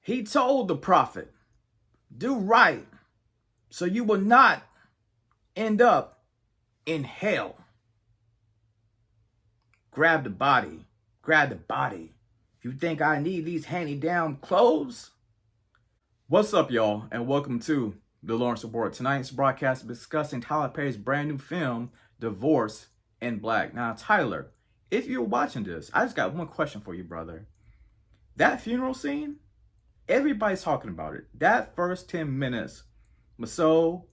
He told the prophet, do right so you will not end up in hell. Grab the body. Grab the body. You think I need these hand-me-down clothes? What's up, y'all, and welcome to the Lawrence Report. Tonight's broadcast is discussing Tyler Perry's brand new film, Divorce in Black. Now, Tyler, if you're watching this, I just got one question for you, brother. That funeral scene, everybody's talking about it. That first 10 minutes was so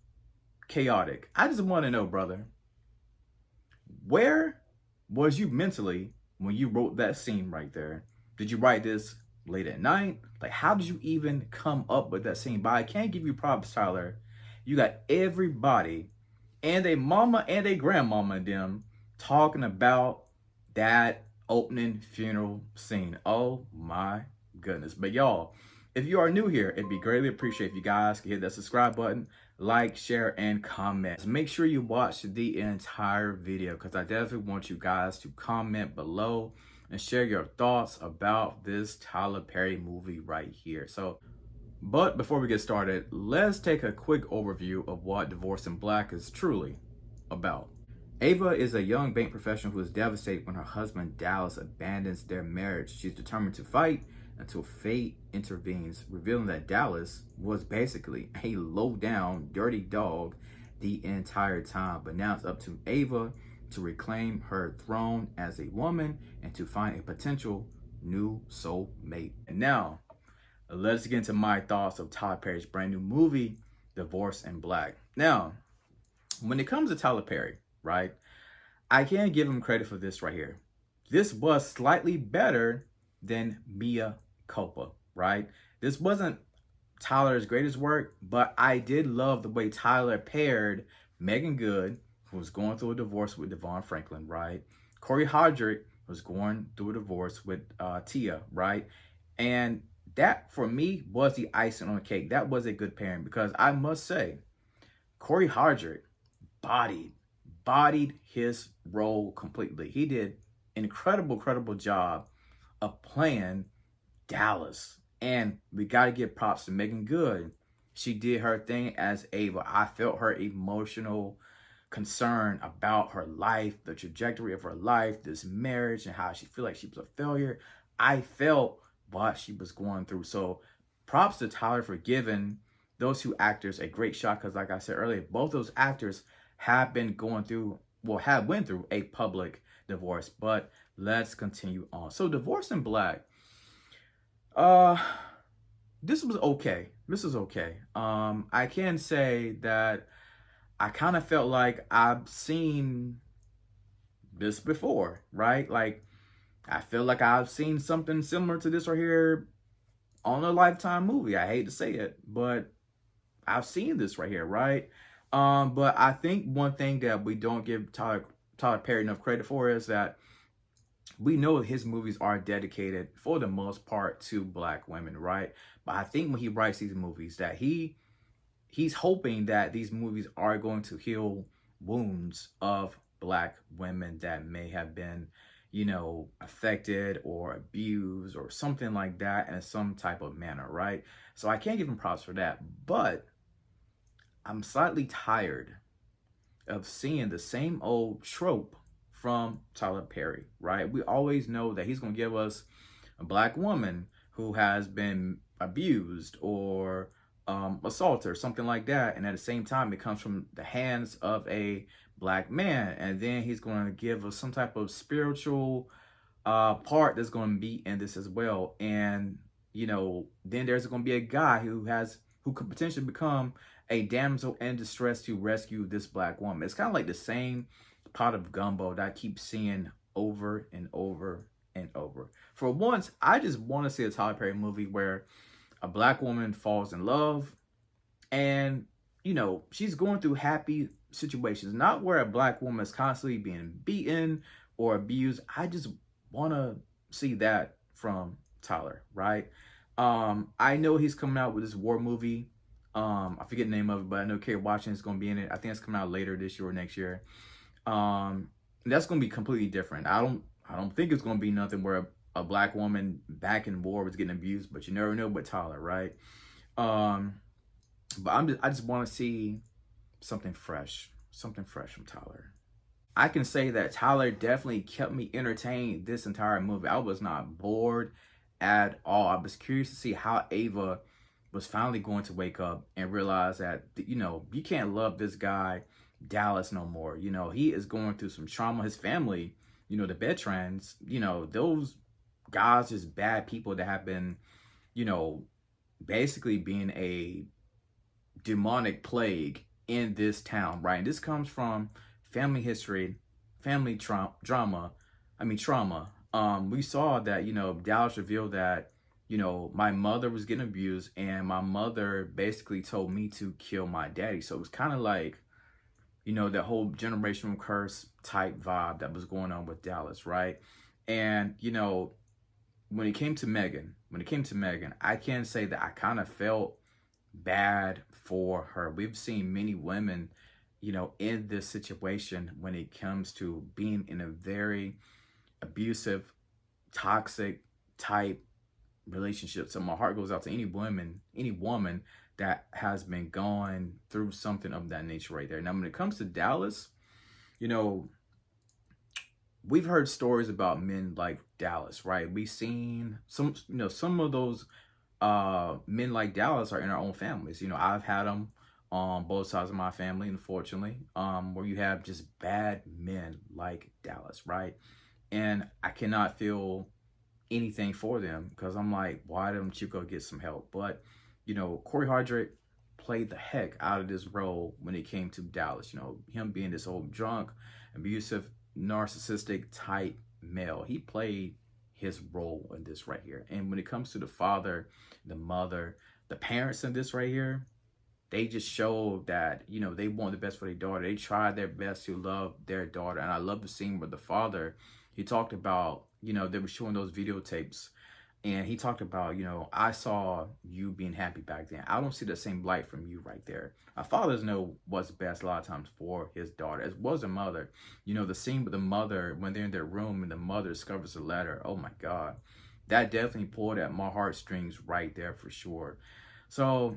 chaotic. I just want to know, brother, where was you mentally when you wrote that scene right there? Did you write this late at night? Like, how did you even come up with that scene? But I can't give you props, Tyler. You got everybody and a mama and a grandmama and them talking about that opening funeral scene. Oh my goodness. But y'all, if you are new here, it'd be greatly appreciated if you guys could hit that subscribe button, like, share, and comment. Make sure you watch the entire video because I definitely want you guys to comment below and share your thoughts about this Tyler Perry movie right here. But before we get started, let's take a quick overview of what Divorce in Black is truly about. Ava is a young bank professional who is devastated when her husband Dallas abandons their marriage. She's determined to fight until fate intervenes, revealing that Dallas was basically a low-down, dirty dog the entire time. But now it's up to Ava to reclaim her throne as a woman and to find a potential new soulmate. And now, let's get into my thoughts of Tyler Perry's brand new movie, Divorce in Black. Now, when it comes to Tyler Perry, right, I can't give him credit for this right here. This was slightly better than Mea Culpa, right? This wasn't Tyler's greatest work, but I did love the way Tyler paired Megan Good, who was going through a divorce with Devon Franklin, right? Corey Hodrick was going through a divorce with Tia, right? And that, for me, was the icing on the cake. That was a good pairing because I must say, Corey Hodrick bodied his role completely. He did an incredible job of playing Dallas. And we got to give props to Megan Good. She did her thing as Ava. I felt her emotional concern about her life, the trajectory of her life, this marriage, and how she felt like she was a failure. I felt what she was going through. So props to Tyler for giving those two actors a great shot, because like I said earlier, both those actors have been going through, went through a public divorce. But let's continue on. So Divorce in Black, this was okay. This is okay. I can say that I kind of felt like I've seen this before, right? Like, I feel like I've seen something similar to this right here on a Lifetime movie. I hate to say it, but I've seen this right here, right? But I think one thing that we don't give Tyler Perry enough credit for is that we know his movies are dedicated for the most part to Black women, right? But I think when he writes these movies that he's hoping that these movies are going to heal wounds of Black women that may have been, affected or abused or something like that in some type of manner, right? So I can't give him props for that, but I'm slightly tired of seeing the same old trope from Tyler Perry, right? We always know that he's going to give us a Black woman who has been abused or assaulted or something like that, and at the same time it comes from the hands of a Black man, and then he's going to give us some type of spiritual part that's going to be in this as well. And then there's going to be a guy who could potentially become a damsel in distress to rescue this Black woman. It's kind of like the same pot of gumbo that I keep seeing over and over and over. For once, I just want to see a Tyler Perry movie where a Black woman falls in love and, she's going through happy situations, not where a Black woman is constantly being beaten or abused. I just want to see that from Tyler, right? I know he's coming out with this war movie. I forget the name of it, but I know Kerry Washington is going to be in it. I think it's coming out later this year or next year. That's going to be completely different. I don't think it's going to be nothing where a black woman back in war was getting abused, but you never know with Tyler, right? Um, but I just want to see something fresh from Tyler. I can say that Tyler definitely kept me entertained this entire movie. I was not bored at all. I was curious to see how Ava was finally going to wake up and realize that, you know, you can't love this guy, Dallas, no more. You know, he is going through some trauma. His family, you know, the Bertrands, you know, those guys just bad people that have been, you know, basically being a demonic plague in this town, right? And this comes from family history, family drama. I mean trauma. We saw that, you know, Dallas revealed that, you know, my mother was getting abused, and my mother basically told me to kill my daddy. So it was kind of like, you know, that whole generational curse type vibe that was going on with Dallas, right? And you know, when it came to Megan, I can say that I kind of felt bad for her. We've seen many women, you know, in this situation when it comes to being in a very abusive, toxic type relationship. So my heart goes out to any woman that has been going through something of that nature right there. Now, when it comes to Dallas, you know, we've heard stories about men like Dallas, right? We've seen some, you know, some of those men like Dallas are in our own families. You know, I've had them on both sides of my family, unfortunately, where you have just bad men like Dallas, right? And I cannot feel anything for them because I'm like, why don't you go get some help? But, you know, Corey Hardrick played the heck out of this role when it came to Dallas. You know, him being this old drunk, abusive, narcissistic type male. He played his role in this right here. And when it comes to the father, the mother, the parents in this right here, they just showed that, you know, they want the best for their daughter. They tried their best to love their daughter. And I love the scene where the father, he talked about, you know, they were showing those videotapes, and he talked about, you know, I saw you being happy back then. I don't see the same light from you right there. Fathers know what's best a lot of times for his daughter, as well as a mother. You know, the scene with the mother when they're in their room and the mother discovers the letter. Oh my God. That definitely pulled at my heartstrings right there for sure. So,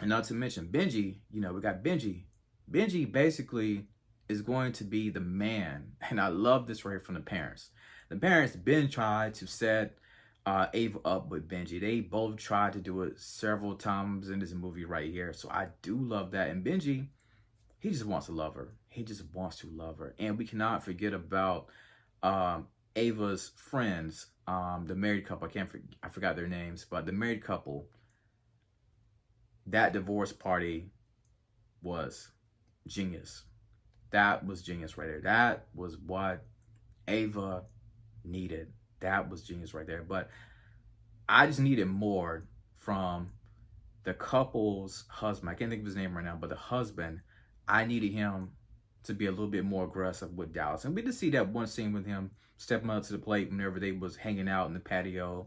and not to mention Benji, you know, we got Benji. Benji basically is going to be the man. And I love this right here from the parents. The parents been tried to set Ava up with Benji. They both tried to do it several times in this movie right here. So I do love that. And Benji, he just wants to love her. He just wants to love her. And we cannot forget about Ava's friends, the married couple. I forgot their names, but the married couple. That divorce party was genius. That was genius right there. That was what Ava needed. That was genius right there. But I just needed more from the couple's husband. I can't think of his name right now, but the husband, I needed him to be a little bit more aggressive with Dallas. And we did see that one scene with him stepping up to the plate whenever they was hanging out in the patio.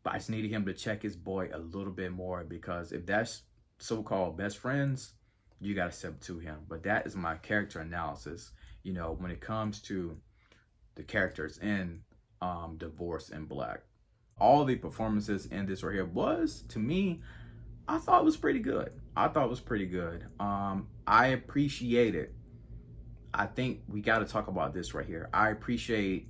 But I just needed him to check his boy a little bit more, because if that's so-called best friends, you got to step to him. But that is my character analysis, you know, when it comes to the characters in Divorce in Black. All the performances in this right here was, to me, I thought it was pretty good. I appreciate it. I think we got to talk about this right here. I appreciate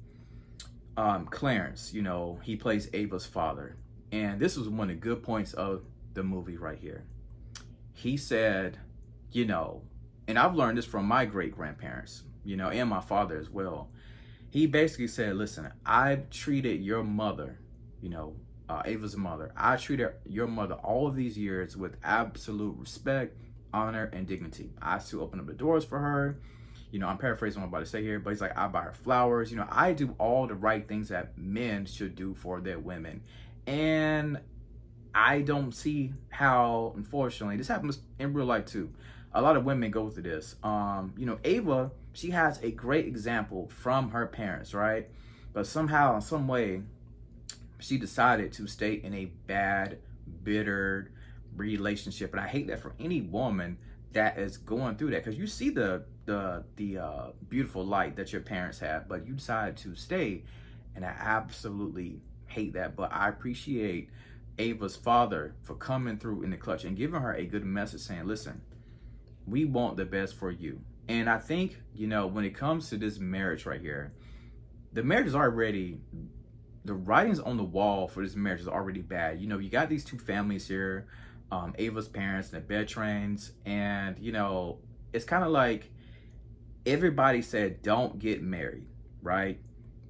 Clarence. You know, he plays Ava's father. And this was one of the good points of the movie right here. He said, you know, and I've learned this from my great-grandparents, you know, and my father as well. He basically said, listen, I've treated your mother, you know, Ava's mother. I treated your mother all of these years with absolute respect, honor, and dignity. I still open up the doors for her. You know, I'm paraphrasing what I'm about to say here, but he's like, I buy her flowers. You know, I do all the right things that men should do for their women. And I don't see how, unfortunately, this happens in real life too. A lot of women go through this. You know, Ava, she has a great example from her parents, right? But somehow, in some way, she decided to stay in a bad, bitter relationship. And I hate that for any woman that is going through that, because you see the beautiful light that your parents have, but you decided to stay And I absolutely hate that. But I appreciate Ava's father for coming through in the clutch and giving her a good message saying, listen, we want the best for you. And I think, you know, when it comes to this marriage right here, the marriage is already, the writings on the wall for this marriage is already bad. You know, you got these two families here, Ava's parents and the Beltrans, and, you know, it's kind of like everybody said, don't get married, right?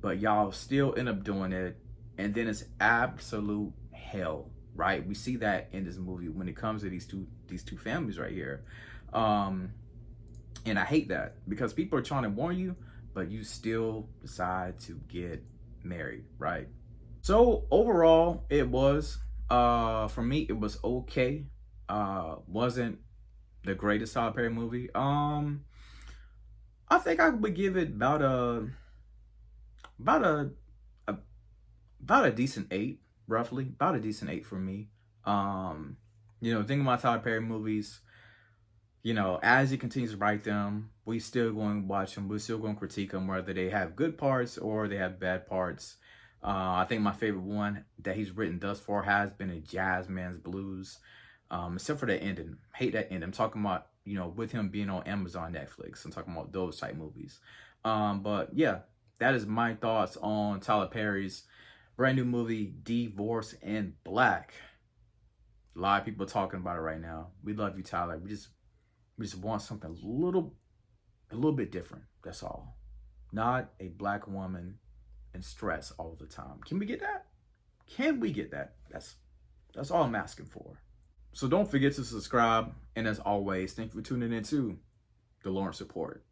But y'all still end up doing it. And then it's absolute hell, right? We see that in this movie when it comes to these two families right here. And I hate that because people are trying to warn you, but you still decide to get married, right? So overall, it was for me, it was okay. Wasn't the greatest Tyler Perry movie. I think I would give it about a, a about a decent 8, roughly. About a decent 8 for me. You know, thinking about Tyler Perry movies, you know, as he continues to write them, we still going to watch them. We're still going to critique them, whether they have good parts or they have bad parts. I think my favorite one that he's written thus far has been a Jazz Man's Blues, except for the ending. Hate that ending. I'm talking about, you know, with him being on Amazon, Netflix. I'm talking about those type movies. But yeah, that is my thoughts on Tyler Perry's brand new movie, Divorce in Black. A lot of people talking about it right now. We love you, Tyler. We just want something a little bit different. That's all. Not a black woman in stress all the time. Can we get that? Can we get that? That's all I'm asking for. So don't forget to subscribe. And as always, thank you for tuning in to The Lawrence Report.